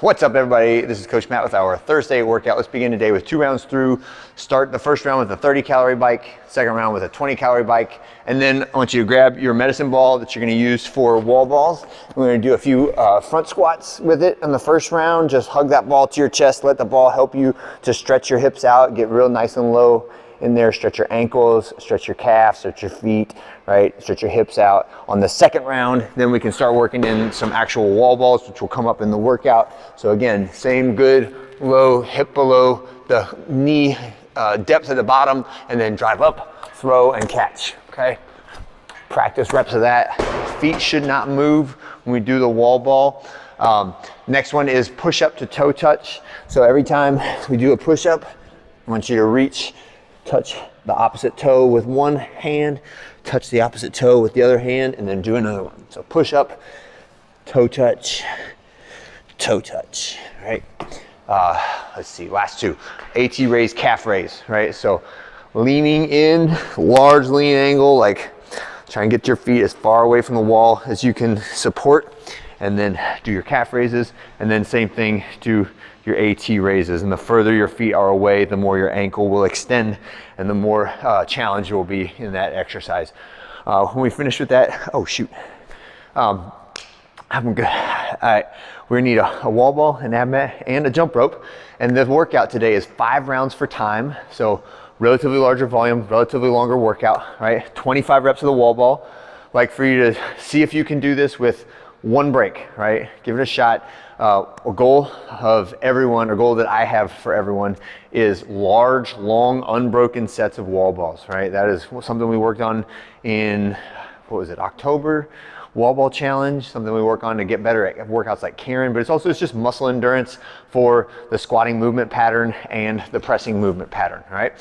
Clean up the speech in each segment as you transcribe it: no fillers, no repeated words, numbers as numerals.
What's up, everybody? This is Coach Matt with our Thursday workout. Let's begin today with 2 rounds through. Start the first round with a 30-calorie bike, second round with a 20-calorie bike, and then I want you to grab your medicine ball that you're going to use for wall balls. We're going to do a few front squats with it in the first round. Just hug that ball to your chest. Let the ball help you to stretch your hips out, get real nice and low in there. Stretch your ankles, stretch your calves, stretch your feet, right? Stretch your hips out. On the second round, then we can start working in some actual wall balls, which will come up in the workout. So again, same good, low, hip below the knee depth at the bottom, and then drive up, throw, and catch, okay? Practice reps of that. Feet should not move when we do the wall ball. Next one is push up to toe touch. So every time we do a push up, I want you to reach, touch the opposite toe with one hand, touch the opposite toe with the other hand, and then do another one. So push up, toe touch, right? Let's see, last two. AT raise, calf raise, right? So leaning in, large lean angle, like try and get your feet as far away from the wall as you can support, and then do your calf raises, and then same thing, do your AT raises. And the further your feet are away, the more your ankle will extend and the more challenge you will be in that exercise. When we finish with that, oh shoot, I'm good. All right, we're gonna need a wall ball, an ab mat, and a jump rope. And the workout today is 5 rounds for time. So relatively larger volume, relatively longer workout, right? 25 reps of the wall ball. Like for you to see if you can do this with one break, right? Give it a shot. A goal of everyone, a goal that I have for everyone is large, long, unbroken sets of wall balls, right? That is something we worked on in, what was it, October? Wall ball challenge, something we work on to get better at workouts like Karen, but it's just muscle endurance for the squatting movement pattern and the pressing movement pattern, right?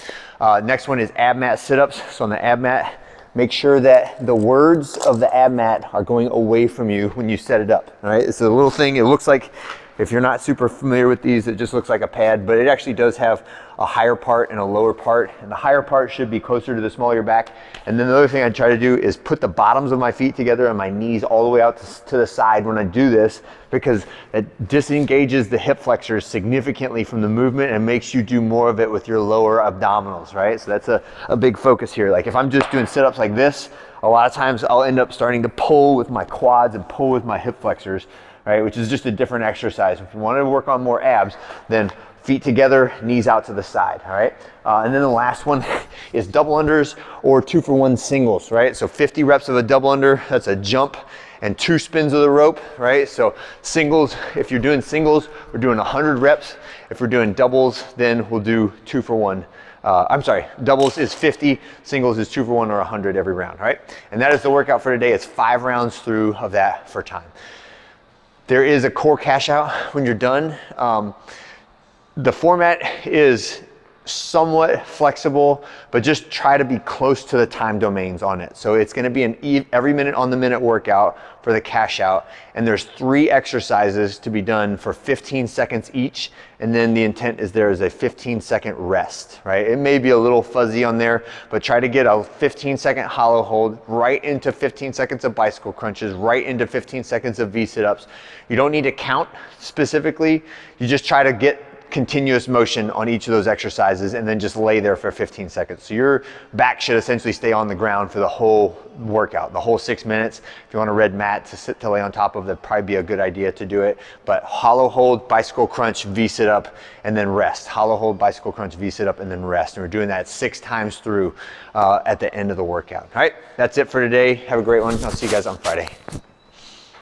Next one is ab mat sit-ups. So on the ab mat, make sure that the words of the ab mat are going away from you when you set it up, all right? It's a little thing, it looks like, if you're not super familiar with these, it just looks like a pad, but it actually does have a higher part and a lower part, and the higher part should be closer to the small of your back. And then the other thing I try to do is put the bottoms of my feet together and my knees all the way out to the side when I do this, because it disengages the hip flexors significantly from the movement and makes you do more of it with your lower abdominals, right? So that's a big focus here. Like if I'm just doing sit-ups like this, a lot of times I'll end up starting to pull with my quads and pull with my hip flexors, right? Which is just a different exercise. If you want to work on more abs, then feet together, knees out to the side, all right? And then the last one is double unders or 2-for-1 singles, right? So 50 reps of a double under, that's a jump and 2 spins of the rope, right? So singles, if you're doing singles, we're doing 100 reps. If we're doing doubles, then we'll do 2-for-1. Doubles is 50, singles is 2-for-1 or 100 every round, right? And that is the workout for today. It's 5 rounds through of that for time. There is a core cash out when you're done. The format is somewhat flexible, but just try to be close to the time domains on it. So it's gonna be an every minute on the minute workout for the cash out. And there's 3 exercises to be done for 15 seconds each. And then the intent is there is a 15-second rest, right? It may be a little fuzzy on there, but try to get a 15-second hollow hold right into 15 seconds of bicycle crunches, right into 15 seconds of V sit-ups. You don't need to count specifically. You just try to get continuous motion on each of those exercises and then just lay there for 15 seconds. So your back should essentially stay on the ground for the whole workout, the whole 6 minutes. If you want a red mat to lay on top of, that'd probably be a good idea to do it. But hollow hold, bicycle crunch, V sit up, and then rest. Hollow hold, bicycle crunch, V sit up, and then rest. And we're doing that 6 times through at the end of the workout. All right, that's it for today. Have a great one. I'll see you guys on Friday.